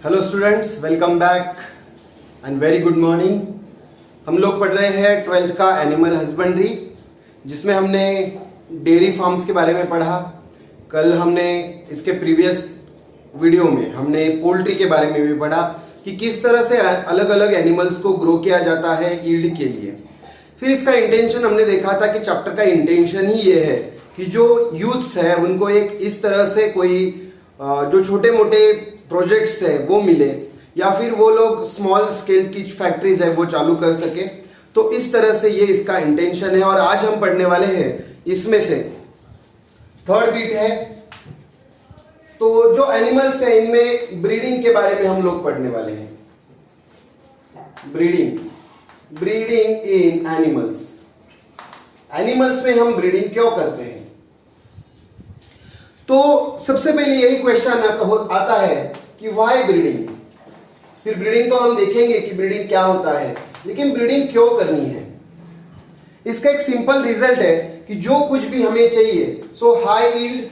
Hello students, welcome back and very good morning. हम लोग पढ़ रहे हैं 12th का एनिमल हस्बेंड्री, जिसमें हमने डेयरी फार्म्स के बारे में पढ़ा। कल हमने इसके प्रीवियस वीडियो में हमने पोल्ट्री के बारे में भी पढ़ा कि किस तरह से अलग अलग एनिमल्स को ग्रो किया जाता है ईल्ड के लिए। फिर इसका इंटेंशन हमने देखा था कि चैप्टर का इंटेंशन ही ये है कि जो यूथ्स है उनको एक इस तरह से कोई जो छोटे मोटे प्रोजेक्ट्स है वो मिले, या फिर वो लोग स्मॉल स्केल की फैक्ट्रीज है वो चालू कर सके। तो इस तरह से ये इसका इंटेंशन है। और आज हम पढ़ने वाले हैं इसमें से थर्ड बीट है। तो जो एनिमल्स है इनमें ब्रीडिंग के बारे में हम लोग पढ़ने वाले हैं। ब्रीडिंग इन एनिमल्स। एनिमल्स में हम ब्रीडिंग क्यों करते हैं? तो सबसे पहले यही क्वेश्चन आता है कि व्हाई ब्रीडिंग। फिर ब्रीडिंग तो हम देखेंगे कि ब्रीडिंग क्या होता है, लेकिन ब्रीडिंग क्यों करनी है? इसका एक सिंपल रिजल्ट है कि जो कुछ भी हमें चाहिए, सो हाई यील्ड,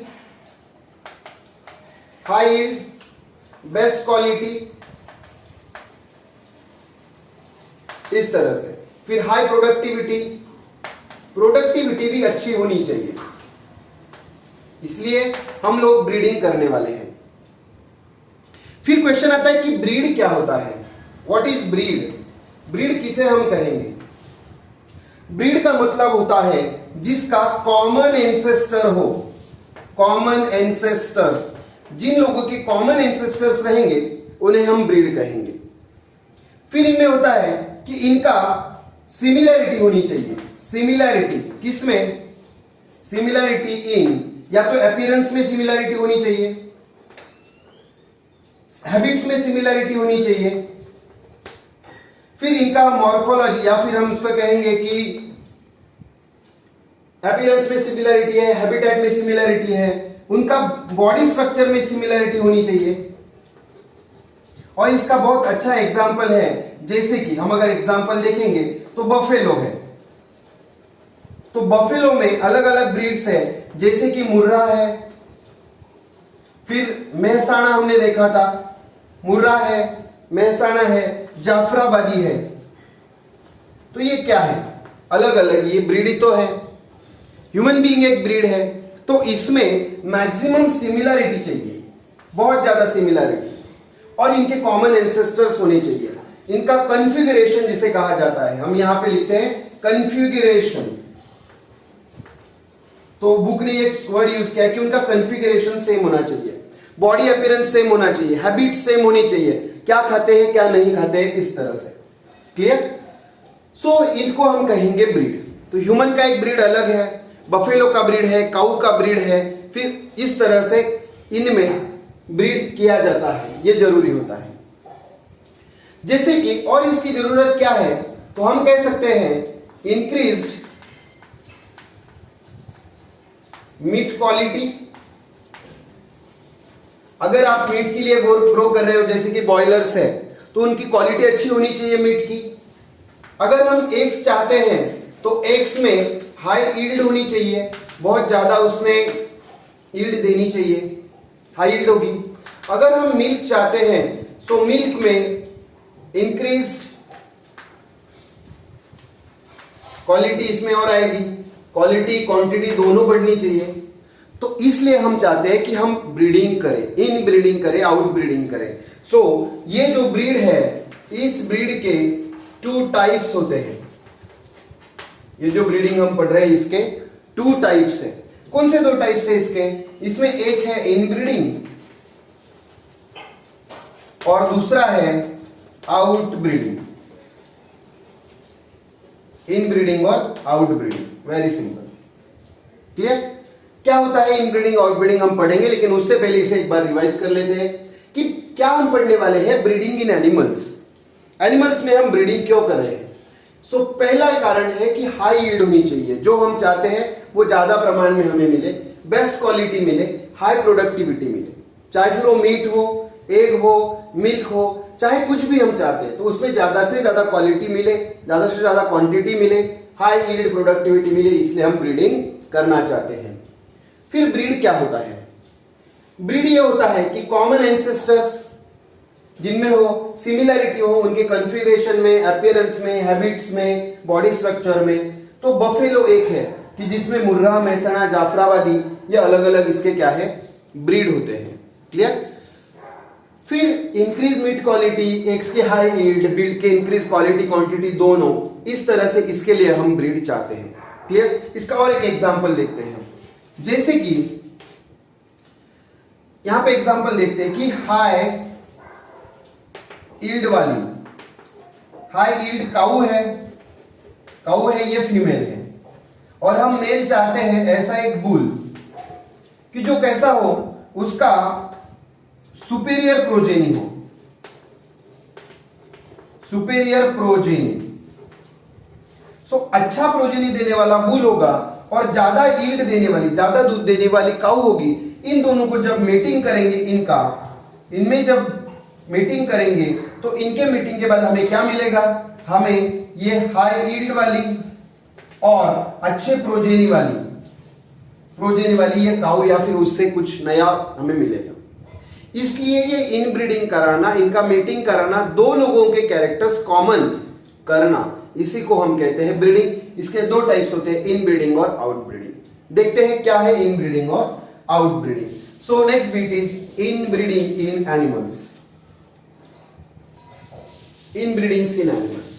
बेस्ट क्वालिटी, इस तरह से। फिर हाई प्रोडक्टिविटी भी अच्छी होनी चाहिए, इसलिए हम लोग ब्रीडिंग करने वाले हैं। फिर क्वेश्चन आता है कि ब्रीड क्या होता है? What is breed? ब्रीड किसे हम कहेंगे? ब्रीड का मतलब होता है जिसका कॉमन एंसेस्टर हो। कॉमन एंसेस्टर्स, जिन लोगों के कॉमन एंसेस्टर्स रहेंगे उन्हें हम ब्रीड कहेंगे। फिर इनमें होता है कि इनका सिमिलैरिटी होनी चाहिए। सिमिलैरिटी किसमें? सिमिलैरिटी इन, या तो अपीयरेंस में सिमिलैरिटी होनी चाहिए, हैबिट्स में सिमिलैरिटी होनी चाहिए। फिर इनका मॉर्फोलॉजी, या फिर हम उसको कहेंगे कि अपीयरेंस में सिमिलैरिटी है, हैबिटेट में सिमिलैरिटी है, उनका बॉडी स्ट्रक्चर में सिमिलैरिटी होनी चाहिए। और इसका बहुत अच्छा एग्जांपल है, जैसे कि हम अगर एग्जांपल देखेंगे तो बफेलो है। तो बफेलो में अलग अलग ब्रीड्स है, जैसे कि मुर्रा है, फिर मेहसाणा हमने देखा था, मुर्रा है, मेहसाणा है, जाफराबादी है। तो ये क्या है? अलग अलग ये ब्रीड ही तो है। ह्यूमन बीइंग एक ब्रीड है, तो इसमें मैक्सिमम सिमिलैरिटी चाहिए, बहुत ज्यादा सिमिलैरिटी, और इनके कॉमन एंसेस्टर्स होने चाहिए। इनका कॉन्फ़िगरेशन जिसे कहा जाता है, हम यहां पे लिखते हैं कॉन्फ़िगरेशन। तो बुक ने एक वर्ड यूज किया कि उनका कॉन्फ़िगरेशन सेम होना चाहिए, बॉडी अपीयरेंस सेम होना चाहिए, हैबिट सेम होनी चाहिए, क्या खाते हैं क्या नहीं खाते हैं, इस तरह से। क्लियर? सो इनको हम कहेंगे ब्रीड। तो ह्यूमन का एक ब्रीड अलग है, बफेलो का ब्रीड है, काऊ का ब्रीड है। फिर इस तरह से इनमें ब्रीड किया जाता है, यह जरूरी होता है। जैसे कि और इसकी जरूरत क्या है? तो हम कह सकते हैं इंक्रीज्ड मीट क्वालिटी। अगर आप मीट के लिए ग्रो कर रहे हो, जैसे कि बॉयलर्स है, तो उनकी क्वालिटी अच्छी होनी चाहिए मीट की। अगर हम एग्स चाहते हैं तो एग्स में हाई यील्ड होनी चाहिए, बहुत ज्यादा उसमें यील्ड देनी चाहिए, हाई यील्ड होगी। अगर हम मिल्क चाहते हैं तो मिल्क में इंक्रीज्ड क्वालिटी इसमें और आएगी, क्वालिटी क्वांटिटी दोनों बढ़नी चाहिए। तो इसलिए हम चाहते हैं कि हम ब्रीडिंग करें, इन ब्रीडिंग करें, आउट ब्रीडिंग करें। सो ये जो ब्रीड है, इस ब्रीड के 2 टाइप्स होते हैं। ये जो ब्रीडिंग हम पढ़ रहे हैं इसके 2 टाइप्स है। कौन से 2 टाइप्स है इसके? इसमें एक है इनब्रीडिंग और दूसरा है आउट ब्रीडिंग। इनब्रीडिंग और out breeding, very simple. Clear? क्या होता है इनब्रीडिंग आउट ब्रीडिंग हम पढ़ेंगे, लेकिन उससे पहले इसे एक बार रिवाइज कर लेते हैं कि क्या हम पढ़ने वाले हैं। ब्रीडिंग इन एनिमल्स। एनिमल्स में हम ब्रीडिंग क्यों कर रहे हैं? सो पहला कारण है कि हाई यील्ड होनी चाहिए, जो हम चाहते हैं वो ज्यादा प्रमाण में हमें मिले, बेस्ट क्वालिटी मिले, हाई प्रोडक्टिविटी मिले। चाहे फिर वो मीट हो, एग हो, मिल्क हो, चाहे कुछ भी हम चाहते हैं, तो उसमें ज्यादा से ज्यादा क्वालिटी मिले, ज्यादा से ज्यादा क्वांटिटी मिले, हाई यील्ड प्रोडक्टिविटी मिले, इसलिए हम ब्रीडिंग करना चाहते हैं। फिर ब्रीड क्या होता है? ब्रीड ये होता है कि कॉमन एंसेस्टर्स जिनमें हो सिमिलैरिटी हो उनके कॉन्फ़िगरेशन में, अपीयरेंस में, हैबिट्स में, बॉडी स्ट्रक्चर में। तो बफेलो एक है कि जिसमें मुर्रा, मैसना, जाफराबादी ये अलग अलग इसके क्या है ब्रीड होते हैं। क्लियर। फिर इंक्रीज मीट क्वालिटी, एग्स की हाई यील्ड, बिल्ड के इंक्रीज क्वालिटी क्वांटिटी दोनों, इस तरह से इसके लिए हम ब्रीड चाहते हैं। क्लियर। इसका और एक एग्जांपल देखते हैं, जैसे कि यहां पे एग्जांपल देखते हैं कि हाई यील्ड वाली, हाई यील्ड काऊ है, ये फीमेल है, और हम मेल चाहते हैं ऐसा एक बुल कि जो कैसा हो, उसका सुपेरियर प्रोजेनी हो, सुपेरियर प्रोजेनी। सो अच्छा प्रोजेनी देने वाला बुल होगा और ज्यादा यील्ड देने वाली, ज्यादा दूध देने वाली काऊ होगी। इन दोनों को जब मीटिंग करेंगे, इनमें जब मीटिंग करेंगे तो इनके मीटिंग के बाद हमें क्या मिलेगा, हमें ये हाई यील्ड वाली और अच्छे प्रोजेनी वाली ये काऊ या फिर उससे कुछ नया हमें मिलेगा। इसलिए ये इनब्रीडिंग कराना, इनका मीटिंग कराना, दो लोगों के कैरेक्टर्स कॉमन करना, इसी को हम कहते हैं ब्रीडिंग। इसके दो टाइप्स होते हैं, इनब्रीडिंग और आउटब्रीडिंग। देखते हैं क्या है इनब्रीडिंग और outbreeding. So next beat is inbreeding in animals. Inbreeding in animals.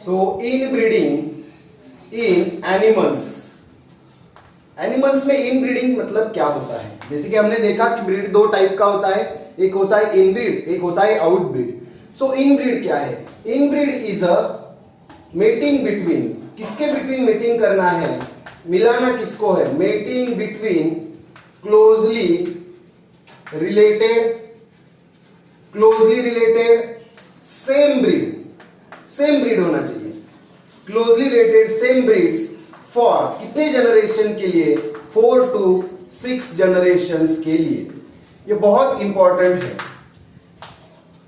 So inbreeding in animals. Animals में इनब्रीडिंग मतलब क्या होता है? जैसे कि हमने देखा कि ब्रीड दो टाइप का होता है, एक होता है इनब्रीड, एक होता है आउटब्रीड। सो इनब्रीड क्या है? Inbreed is a mating between, किसके बिटवीन मीटिंग करना है, मिलाना किसको है, mating between closely related same breed होना चाहिए। Closely related same breeds for कितने जनरेशन के लिए, 4 to 6 जनरेशंस के लिए। ये बहुत इंपॉर्टेंट है।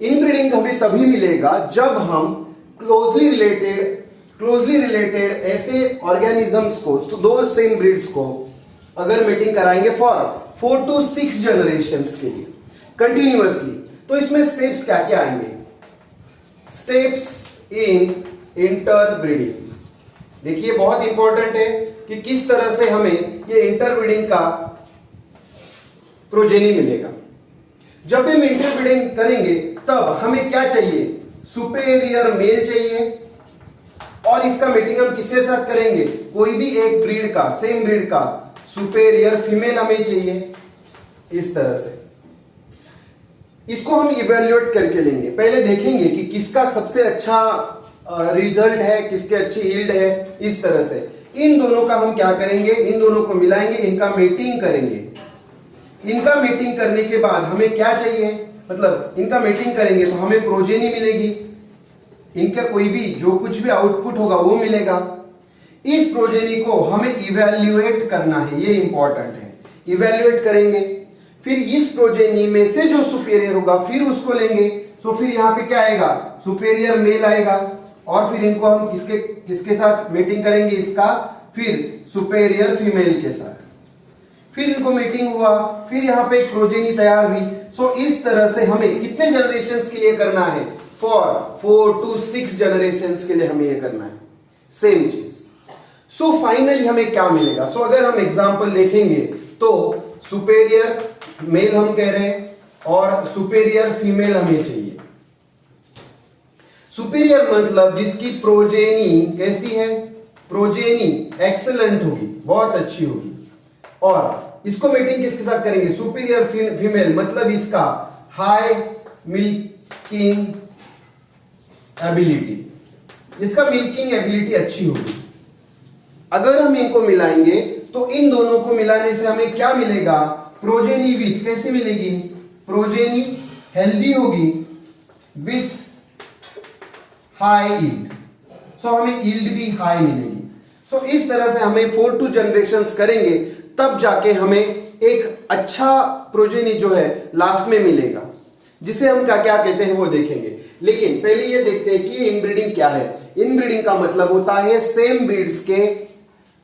इनब्रीडिंग हमें तभी मिलेगा जब हम क्लोजली रिलेटेड ऐसे ऑर्गेनिजम्स को, तो दो सेम ब्रीड्स को अगर मीटिंग कराएंगे फॉर 4 to 6 जनरेशंस के लिए कंटिन्यूअसली। तो इसमें स्टेप्स क्या क्या आएंगे? Steps in interbreeding. देखिए बहुत इंपॉर्टेंट है कि किस तरह से हमें ये इंटरब्रीडिंग का प्रोजेनी मिलेगा। जब हम इंटरब्रीडिंग करेंगे तब हमें क्या चाहिए, सुपेरियर मेल चाहिए, और इसका मीटिंग हम किसके साथ करेंगे, कोई भी एक ब्रीड का, सेम ब्रीड का सुपेरियर फीमेल हमें चाहिए। इस तरह से इसको हम इवेल्युएट करके लेंगे। पहले देखेंगे कि किसका सबसे अच्छा रिजल्ट है, किसके अच्छी यील्ड है। इस तरह से इन दोनों का हम क्या करेंगे, इन दोनों को मिलाएंगे, इनका मीटिंग करेंगे। इनका मीटिंग करने के बाद हमें क्या चाहिए, मतलब इनका मीटिंग करेंगे तो हमें प्रोजेनी मिलेगी, इनका कोई भी जो कुछ भी आउटपुट होगा वो मिलेगा। इस प्रोजेनी को हमें इवेल्युएट करना है, ये इंपॉर्टेंट है। इवेल्युएट करेंगे, फिर इस प्रोजेनी में से जो सुपेरियर होगा फिर उसको लेंगे। सो फिर यहाँ पे क्या आएगा, सुपेरियर मेल आएगा, और फिर इनको हम किसके साथ मीटिंग करेंगे, इसका फिर सुपेरियर फीमेल के साथ। फिर इनको मीटिंग हुआ, फिर यहाँ पे एक प्रोजेनी तैयार हुई। सो इस तरह से हमें कितने जनरेशंस के लिए करना है, फॉर 4 to 6 जनरेशंस के लिए हमें ये करना है, सेम चीज। सो फाइनली हमें क्या मिलेगा? सो अगर हम एग्जांपल देखेंगे तो सुपेरियर मेल हम कह रहे हैं और सुपेरियर फीमेल हमें चाहिए। सुपेरियर मतलब जिसकी प्रोजेनी कैसी है, प्रोजेनी एक्सेलेंट होगी, बहुत अच्छी होगी। और इसको मीटिंग किसके साथ करेंगे, सुपेरियर फीमेल मतलब इसका हाई मिल्किंग एबिलिटी, इसका मिल्किंग एबिलिटी अच्छी होगी। अगर हम इनको मिलाएंगे तो इन दोनों को मिलाने से हमें क्या मिलेगा, प्रोजेनी विथ, कैसे मिलेगी, प्रोजेनी हेल्दी होगी विथ हाई यील्ड। सो हमें यील्ड भी हाई मिलेगी। सो इस तरह से हमें 4 to जनरेशंस करेंगे तब जाके हमें एक अच्छा प्रोजेनी जो है लास्ट में मिलेगा, जिसे हम क्या क्या कहते हैं वो देखेंगे। लेकिन पहले ये देखते हैं कि इनब्रीडिंग क्या है। इनब्रीडिंग का मतलब होता है सेम ब्रीड्स के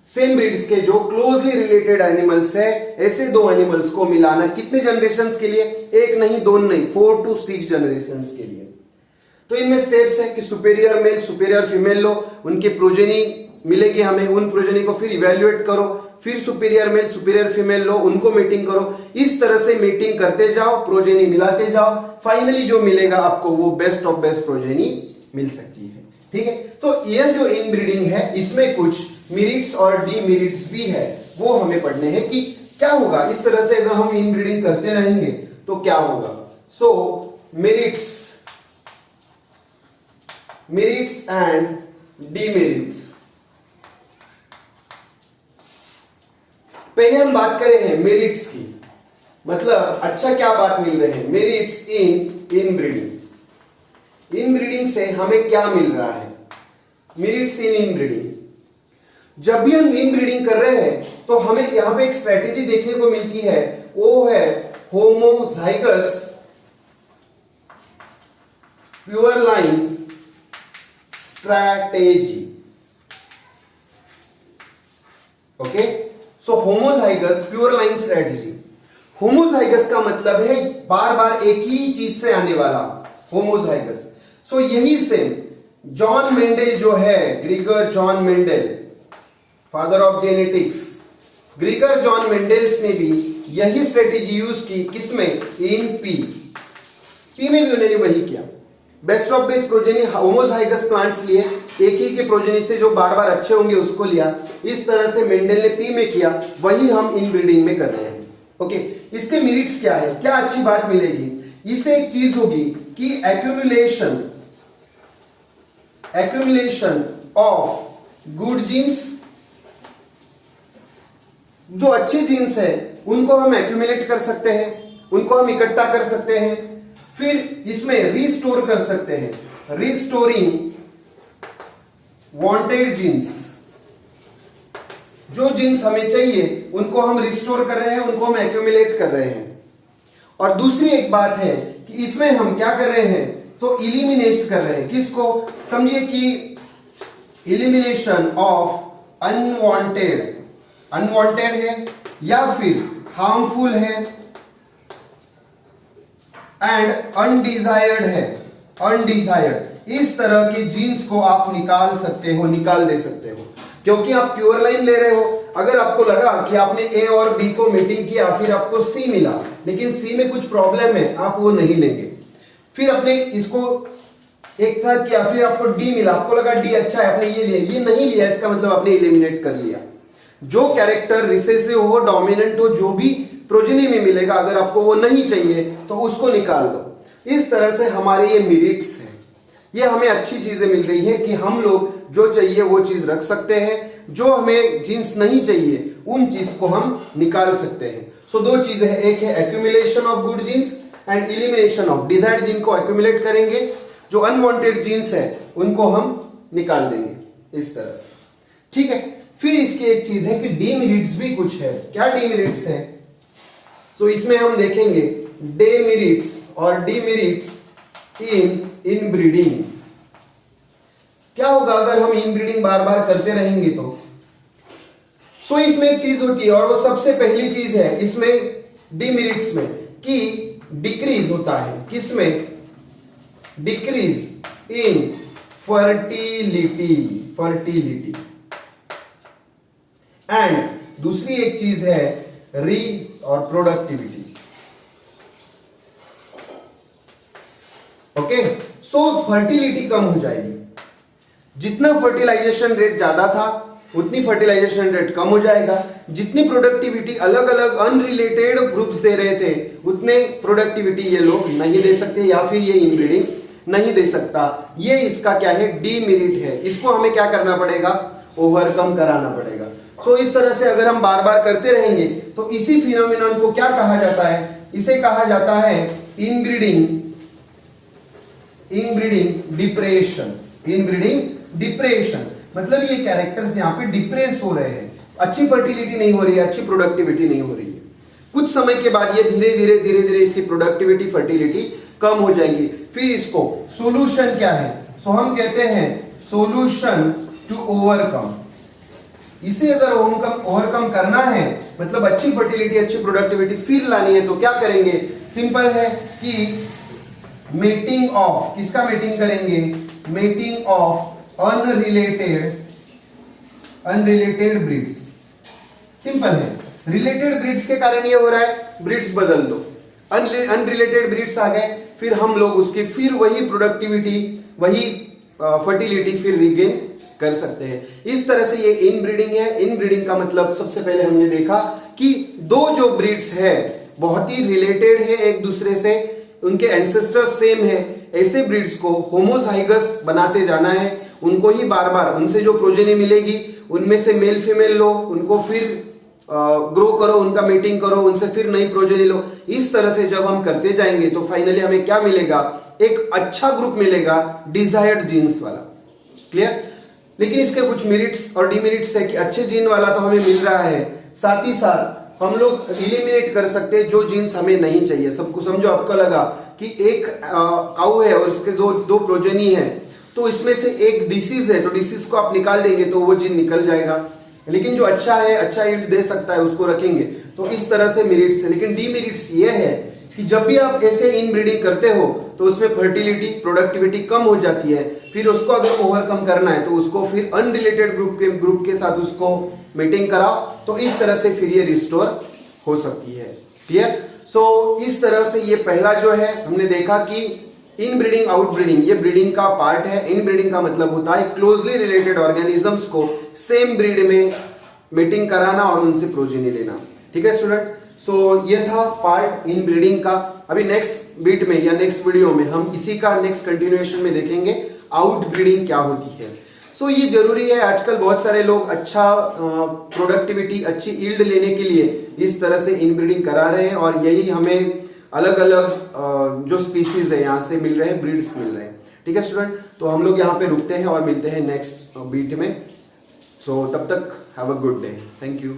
सेम ब्रीड्स के जो क्लोजली रिलेटेड एनिमल्स है, ऐसे दो एनिमल्स को मिलाना कितने जनरेशंस के लिए, एक नहीं, दो नहीं, 4 to 6 जनरेशंस के लिए। तो इनमें स्टेप्स है कि सुपेरियर मेल सुपेरियर फीमेल लो, उनकी प्रोजेनी मिलेगी हमें, उन प्रोजेनी को फिर इवेल्युएट करो, फिर सुपेरियर मेल सुपेरियर फीमेल लो, उनको मीटिंग करो, इस तरह से मीटिंग करते जाओ, प्रोजेनी मिलाते जाओ, फाइनली जो मिलेगा आपको वो बेस्ट ऑफ बेस्ट प्रोजेनी मिल सकती है। ठीक है, तो यह जो इनब्रीडिंग है इसमें कुछ मेरिट्स और डीमेरिट्स भी है, वो हमें पढ़ने हैं कि क्या होगा इस तरह से अगर हम इनब्रीडिंग करते रहेंगे तो क्या होगा। सो मेरिट्स एंड डीमेरिट्स। पहले हम बात करें हैं मेरिट्स की, मतलब अच्छा क्या बात मिल रहे हैं, मेरिट्स इन इनब्रीडिंग। इनब्रीडिंग से हमें क्या मिल रहा है, मेरिट्स इन इनब्रीडिंग। जब भी हम इनब्रीडिंग कर रहे हैं तो हमें यहां पे एक स्ट्रेटेजी देखने को मिलती है, वो है homozygous pure line strategy. Okay, so homozygous pure line strategy. Homozygous का मतलब है बार बार एक ही चीज से आने वाला, होमोजाइगस। सो यही से जॉन मेंडल जो है, ग्रीगर John Mendel, father of genetics, ग्रीगर John Mendel's ने भी यही स्ट्रेटेजी यूज की, किसमें, इन पी में भी उन्होंने वही किया। Best of best progeny homozygous plants लिए, एक ही के प्रोजेनी से जो बार बार अच्छे होंगे उसको लिया, इस तरह से मेंडल ने पी में किया, वही हम इनब्रीडिंग में कर रहे हैं। ओके, इसके मेरिट्स क्या है, क्या अच्छी बात मिलेगी, इससे एक चीज होगी कि एक्यूमुलेशन ऑफ गुड जीन्स, जो अच्छे जीन्स है उनको हम एक्यूमुलेट कर सकते हैं, उनको हम इकट्ठा कर सकते हैं, फिर इसमें रिस्टोर कर सकते हैं, रिस्टोरिंग वांटेड जीन्स। जो जीन्स हमें चाहिए उनको हम रिस्टोर कर रहे हैं, उनको हम एक्यूमुलेट कर रहे हैं। और दूसरी एक बात है कि इसमें हम क्या कर रहे हैं, तो इलिमिनेट कर रहे हैं, किसको, समझिए कि इलिमिनेशन ऑफ अनवांटेड है या फिर हार्मफुल है एंड अनडिजायर्ड है, अनडिजायर्ड, इस तरह के जीन्स को आप निकाल सकते हो, निकाल दे सकते हो, क्योंकि आप प्योर लाइन ले रहे हो। अगर आपको लगा कि आपने ए और बी को मीटिंग किया, फिर आपको सी मिला, लेकिन सी में कुछ प्रॉब्लम है, आप वो नहीं लेंगे। फिर आपने इसको एक साथ किया, फिर आपको डी मिला, आपको लगा डी अच्छा है, आपने ये लिया, ये नहीं लिया, इसका मतलब आपने एलिमिनेट कर लिया। जो कैरेक्टर रिसेसिव हो, डोमिनेंट हो, जो भी प्रोजेनी में मिलेगा, अगर आपको वो नहीं चाहिए तो उसको निकाल दो। इस तरह से हमारे ये मेरिट्स हैं, ये हमें अच्छी चीजें मिल रही है कि हम लोग जो चाहिए वो चीज रख सकते हैं, जो हमें जीन्स नहीं चाहिए उन चीज को हम निकाल सकते हैं। सो दो चीजें हैं, एक है accumulation of good genes and elimination of desired gene को एक्यूमुलेट करेंगे, जो अनवांटेड जीन्स है उनको हम निकाल देंगे इस तरह से। ठीक है, फिर इसकी एक चीज है कि डीमेरिट्स भी कुछ है। क्या डीमेरिट्स है, सो इसमें हम देखेंगे डेमेरिट्स और डीमेरिट्स इन इनब्रीडिंग। क्या होगा अगर हम इनब्रीडिंग बार बार करते रहेंगे तो, सो इसमें एक चीज होती है, और वो सबसे पहली चीज है इसमें डीमेरिट्स में, कि डिक्रीज होता है, किसमें, डिक्रीज इन फर्टिलिटी एंड दूसरी एक चीज है री और प्रोडक्टिविटी। ओके, सो फर्टिलिटी कम हो जाएगी, जितना फर्टिलाइजेशन रेट ज्यादा था उतनी फर्टिलाइजेशन रेट कम हो जाएगा, जितनी प्रोडक्टिविटी अलग अलग अनरिलेटेड ग्रुप्स दे रहे थे उतने प्रोडक्टिविटी ये लोग नहीं दे सकते, या फिर ये इनब्रीडिंग नहीं दे सकता। ये इसका क्या है, डीमेरिट है, इसको हमें क्या करना पड़ेगा, ओवरकम कराना पड़ेगा। सो इस तरह से अगर हम बार बार करते रहेंगे तो इसी फिनोमिनन को क्या कहा जाता है, इसे कहा जाता है इनब्रीडिंग डिप्रेशन। मतलब ये कैरेक्टर्स यहाँ पे डिप्रेस हो रहे हैं, अच्छी फर्टिलिटी नहीं हो रही है, अच्छी प्रोडक्टिविटी नहीं हो रही है। कुछ समय के बाद ये धीरे धीरे इसकी प्रोडक्टिविटी फर्टिलिटी कम हो जाएंगी। फिर इसको सोल्यूशन क्या है, सो हम कहते हैं सोल्यूशन टू ओवरकम। इसे अगर ओवरकम करना है, मतलब अच्छी फर्टिलिटी, अच्छी प्रोडक्टिविटी फिर लानी है, तो क्या करेंगे? सिंपल है कि मेटिंग ऑफ, किसका मेटिंग करेंगे? Mating of unrelated breeds. Simple है, रिलेटेड ब्रीड्स के कारण ये हो रहा है, ब्रीड्स बदल दो, अनरिलेटेड ब्रीड्स आ गए, फिर हम लोग उसकी फिर वही प्रोडक्टिविटी, वही फर्टिलिटी फिर रिगेन कर सकते हैं। इस तरह से ये इनब्रीडिंग है। इनब्रीडिंग का मतलब सबसे पहले हमने देखा कि दो जो ब्रीड्स है बहुत ही रिलेटेड है एक दूसरे से, उनके एंसेस्टर्स सेम है, ऐसे ब्रीड्स को होमोजाइगस बनाते जाना है, उनको ही बार बार, उनसे जो प्रोजेनी मिलेगी उनमें से मेल फीमेल लो, उनको फिर ग्रो करो, उनका मीटिंग करो, उनसे फिर नई प्रोजेनी लो। इस तरह से जब हम करते जाएंगे तो फाइनली हमें क्या मिलेगा? एक अच्छा ग्रुप मिलेगा, डिजायर्ड जीन्स वाला। क्लियर? लेकिन इसके कुछ मेरिट्स और डिमेरिट्स है कि अच्छे जीन वाला तो हमें मिल रहा है, साथ ही साथ हम लोग इलिमिनेट कर सकते हैं जो जीन्स हमें नहीं चाहिए। सबको समझो, आपको लगा कि एक काऊ है और उसके दो प्रोजेनी है, तो इसमें से एक डिसीज है, तो डिसीज को आप निकाल देंगे तो वो जीन निकल जाएगा। लेकिन जो अच्छा है, अच्छा यील्ड दे सकता है, उसको रखेंगे। तो इस तरह से मेरिट्स है। लेकिन डिमेरिट्स ये है कि जब भी आप ऐसे इनब्रीडिंग करते हो तो उसमें फर्टिलिटी, प्रोडक्टिविटी कम हो जाती है। फिर उसको अगर ओवरकम करना है तो उसको फिर अनरिलेटेड ग्रुप के साथ उसको मीटिंग कराओ, तो इस तरह से फिर ये रिस्टोर हो सकती है। क्लियर? सो इस तरह से ये पहला जो है हमने देखा कि इनब्रीडिंग, आउटब्रीडिंग ये ब्रीडिंग का पार्ट है। इनब्रीडिंग का मतलब होता है क्लोजली रिलेटेड ऑर्गेनिजम्स को सेम ब्रीड में मीटिंग कराना और उनसे प्रोजेनी लेना। ठीक है स्टूडेंट? सो ये था पार्ट इनब्रीडिंग का। अभी नेक्स्ट बीट में या नेक्स्ट वीडियो में हम इसी का नेक्स्ट कंटिन्यूएशन में देखेंगे आउटब्रीडिंग क्या होती है। सो ये जरूरी है। आजकल बहुत सारे लोग अच्छा प्रोडक्टिविटी, अच्छी यील्ड लेने के लिए इस तरह से इनब्रीडिंग करा रहे हैं, और यही हमें अलग अलग जो स्पीसीज है यहाँ से मिल रहे हैं, ब्रीड्स मिल रहे हैं। ठीक है स्टूडेंट? तो हम लोग यहाँ पे रुकते हैं और मिलते हैं नेक्स्ट बीट में। सो तब तक have a good day. Thank you.